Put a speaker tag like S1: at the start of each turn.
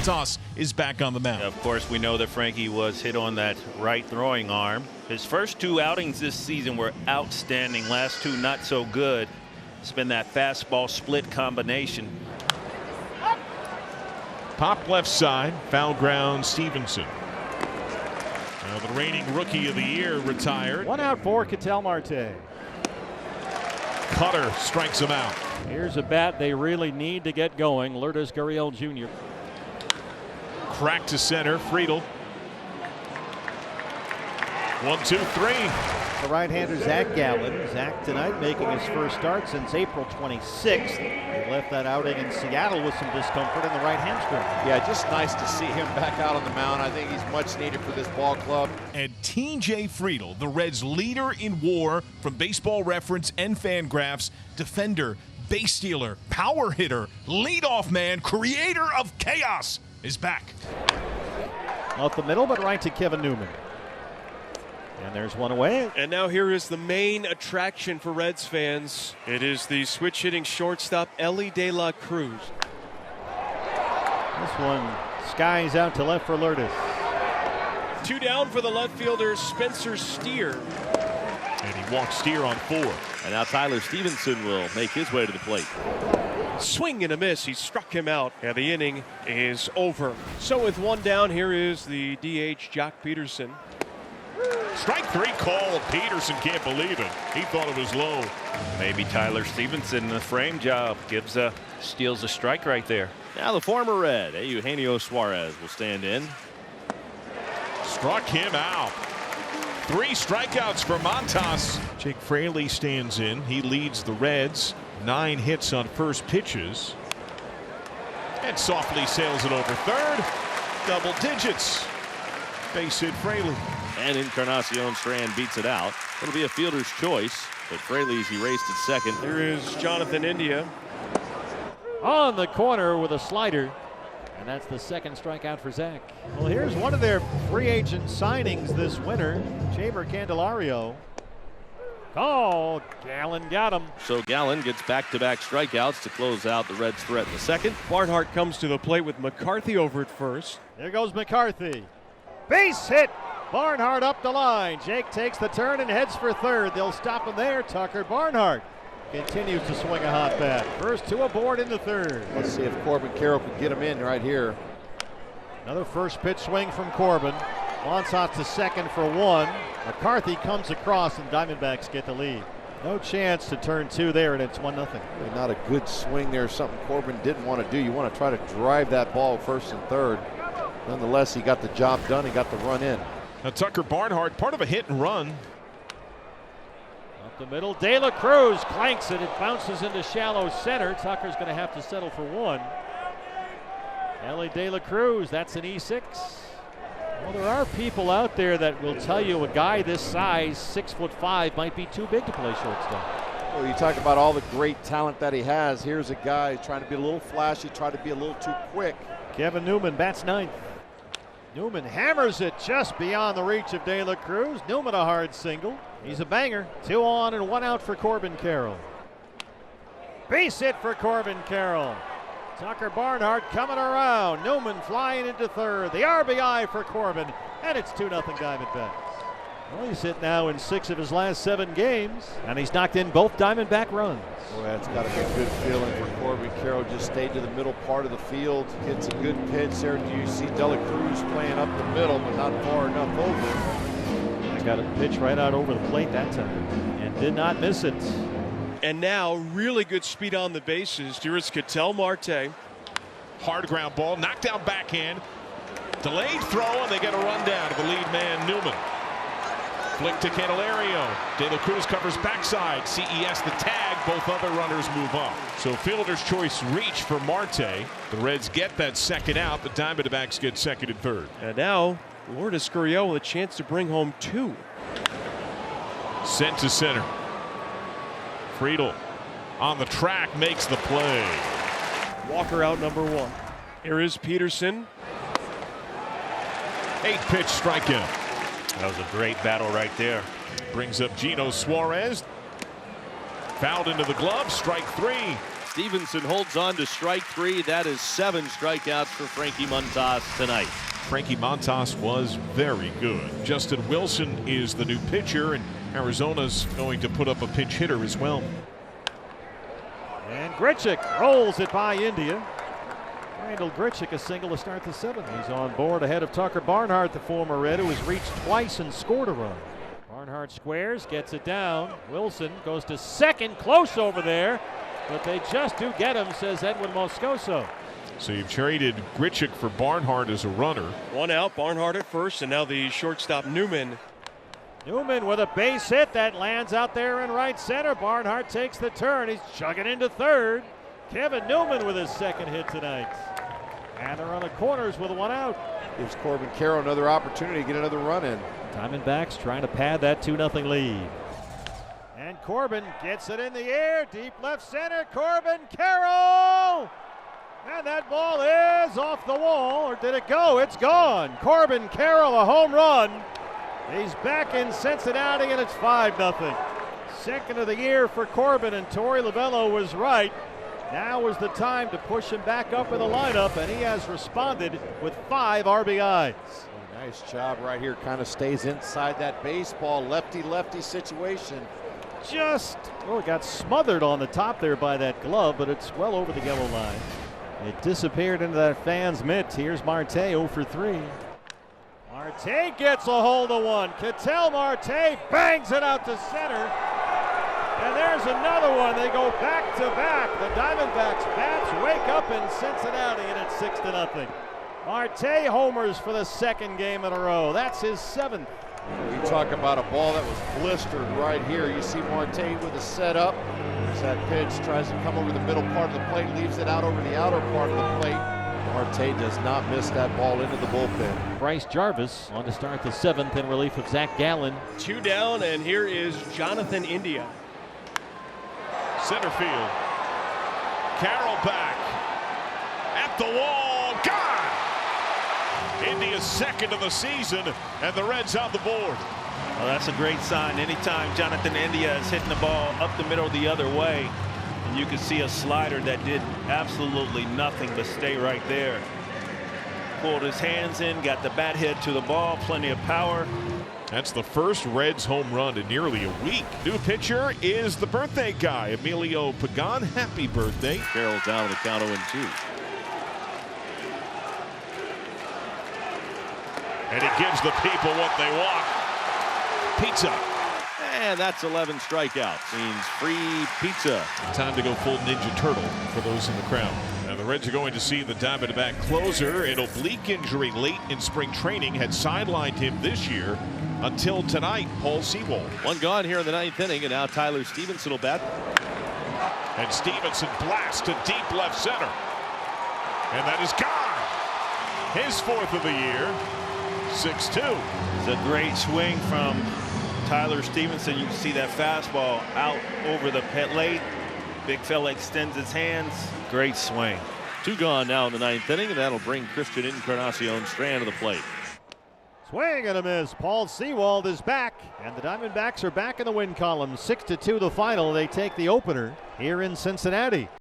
S1: Montas is back on the mound.
S2: Of course, we know that Frankie was hit on that right throwing arm. His first 2 outings this season were outstanding. Last 2 not so good. It's been that fastball split combination.
S1: Pop left side, foul ground Stevenson. Now the reigning rookie of the year retired.
S3: 1 out for Ketel Marte.
S1: Cutter strikes him out.
S3: Here's a bat they really need to get going. Lourdes Gurriel Jr.
S1: Crack to center, Friedel. 1, 2, 3.
S4: The right-hander Zach Gallen. Zach tonight making his first start since April 26th. He left that outing in Seattle with some discomfort in the right hamstring.
S5: Yeah, just nice to see him back out on the mound. I think he's much needed for this ball club.
S1: And T.J. Friedel, the Reds' leader in WAR from Baseball Reference and Fangraphs, defender, base stealer, power hitter, leadoff man, creator of chaos, is back.
S4: Out the middle, but right to Kevin Newman. And there's one away.
S6: And now here is the main attraction for Reds fans. It is the switch hitting shortstop Elly De La Cruz.
S4: This one skies out to left for Lourdes.
S6: 2 down for the left fielder Spencer Steer.
S1: And he walks Steer on 4.
S2: And now Tyler Stevenson will make his way to the plate.
S6: Swing and a miss. He struck him out, and the inning is over. So with 1 down, here is the DH Jock Peterson.
S1: Strike 3 called. Peterson can't believe it. He thought it was low.
S2: Maybe Tyler Stevenson in the frame job steals a strike right there. Now the former Red, Eugenio Suarez, will stand in.
S1: Struck him out. 3 strikeouts for Montas. Jake Fraley stands in. He leads the Reds. 9 hits on first pitches. And softly sails it over third. Double digits. Base hit Fraley.
S2: And Encarnacion Strand beats it out. It'll be a fielder's choice, but Fraley's erased at second.
S6: Here is Jonathan India.
S3: On the corner with a slider. And that's the 2nd strikeout for Zach.
S4: Well, here's one of their free agent signings this winter, Chamber Candelario.
S3: Oh, Gallen got him.
S2: So Gallen gets back-to-back strikeouts to close out the Reds' threat in the second.
S6: Barnhart comes to the plate with McCarthy over at first.
S4: There goes McCarthy. Base hit. Barnhart up the line. Jake takes the turn and heads for third. They'll stop him there. Tucker Barnhart continues to swing a hot bat. First 2 aboard in the third.
S5: Let's see if Corbin Carroll can get him in right here.
S4: Another first pitch swing from Corbin. Montas to second for 1. McCarthy comes across and Diamondbacks get the lead. No chance to turn 2 there, and it's 1-0.
S5: Really not a good swing there. Something Corbin didn't want to do. You want to try to drive that ball first and third. Nonetheless, he got the job done. He got the run in.
S1: Now Tucker Barnhart, part of a hit and run.
S3: Up the middle, De La Cruz clanks it. It bounces into shallow center. Tucker's going to have to settle for 1. Elly De La Cruz, that's an E6. Well, there are people out there that will tell you a guy this size, 6'5", might be too big to play shortstop.
S5: Well, you talk about all the great talent that he has. Here's a guy trying to be a little flashy, trying to be a little too quick.
S4: Kevin Newman bats 9th. Newman hammers it just beyond the reach of De La Cruz. Newman a hard single. He's a banger. 2 on and 1 out for Corbin Carroll. Base hit for Corbin Carroll. Tucker Barnhart coming around. Newman flying into third. The RBI for Corbin. And it's 2-0 Diamondbacks. Well, he's hit now in 6 of his last 7 games. And he's knocked in both Diamondback runs.
S5: Boy, that's got to be a good feeling for Corbin Carroll. Just stayed to the middle part of the field. Gets a good pitch there. You see De La Cruz playing up the middle, but not far enough over.
S4: I got a pitch right out over the plate that time. And did not miss it.
S6: And now really good speed on the bases. Here is Ketel Marte.
S1: Hard ground ball, knocked down backhand. Delayed throw, and they get a run down to the lead man, Newman. Flick to Candelario. De La Cruz covers backside. CES the tag. Both other runners move up. So fielder's choice reach for Marte. The Reds get that second out. The Diamondbacks get second and third.
S6: And now Lourdes Gurriel with a chance to bring home 2.
S1: Sent to center. Friedel on the track makes the play.
S6: Walker out number 1. Here is Peterson.
S1: 8-pitch strikeout.
S2: That was a great battle right there.
S1: Brings up Gino Suarez. Fouled into the glove. Strike 3.
S7: Stevenson holds on to strike 3. That is 7 strikeouts for Frankie Montas tonight.
S1: Frankie Montas was very good. Justin Wilson is the new pitcher, and Arizona's going to put up a pinch hitter as well.
S4: And Grichuk rolls it by India. Randall Grichuk a single to start the 7th. He's on board ahead of Tucker Barnhart, the former Red, who has reached twice and scored a run. Barnhart squares, gets it down. Wilson goes to second, close over there, but they just do get him, says Edwin Moscoso.
S1: So you've traded Grichuk for Barnhart as a runner.
S6: 1 out, Barnhart at first, and now the shortstop Newman.
S4: Newman with a base hit that lands out there in right center. Barnhart takes the turn. He's chugging into third. Kevin Newman with his second hit tonight. And they're on the corners with 1 out.
S5: Gives Corbin Carroll another opportunity to get another run in.
S4: Diamondbacks trying to pad that 2-0 lead. And Corbin gets it in the air. Deep left center. Corbin Carroll. And that ball is off the wall. Or did it go? It's gone. Corbin Carroll, a home run. He's back in Cincinnati, and it's 5-0. Second of the year for Corbin, and Torey Lovullo was right. Now was the time to push him back up in the lineup, and he has responded with 5 RBIs.
S5: Nice job right here. Kind of stays inside that baseball. Lefty-lefty situation.
S4: Just, it got smothered on the top there by that glove, but it's well over the yellow line. It disappeared into that fan's mitt. Here's Marte 0 for 3. Marte gets a hold of one. Ketel Marte bangs it out to center. And there's another one. They go back to back. The Diamondbacks bats wake up in Cincinnati, and it's 6-0. Marte homers for the 2nd game in a row. That's his 7th.
S5: You talk about a ball that was blistered right here. You see Marte with a setup. There's that pitch, tries to come over the middle part of the plate, leaves it out over the outer part of the plate. Marte does not miss that ball into the bullpen.
S4: Bryce Jarvis on to start the 7th in relief of Zach Gallen.
S6: 2 down, and here is Jonathan India.
S1: Center field. Carroll back. At the wall. Gone! India's 2nd of the season, and the Reds on the board.
S2: Well, that's a great sign. Anytime Jonathan India is hitting the ball up the middle the other way, and you can see a slider that did absolutely nothing but stay right there. Pulled his hands in, got the bat head to the ball, plenty of power.
S1: That's the first Reds home run in nearly a week. New pitcher is the birthday guy, Emilio Pagan. Happy birthday.
S7: Carroll down on the count 0-2.
S1: And he gives the people what they want. Pizza.
S7: And that's 11 strikeouts. Means free pizza.
S1: Time to go full Ninja Turtle for those in the crowd. Now the Reds are going to see the Diamondback closer. An oblique injury late in spring training had sidelined him this year until tonight. Paul Sewald.
S7: 1 gone here in the 9th inning, and now Tyler Stevenson will bat.
S1: And Stevenson blasts to deep left center. And that is gone. His 4th of the year. 6-2.
S2: It's a great swing from Tyler Stevenson. You can see that fastball out over the plate. Big fella extends his hands. Great swing.
S7: 2 gone now in the 9th inning, and that'll bring Christian Encarnacion Strand to the plate.
S4: Swing and a miss. Paul Sewald is back, and the Diamondbacks are back in the win column. 6-2 the final. They take the opener here in Cincinnati.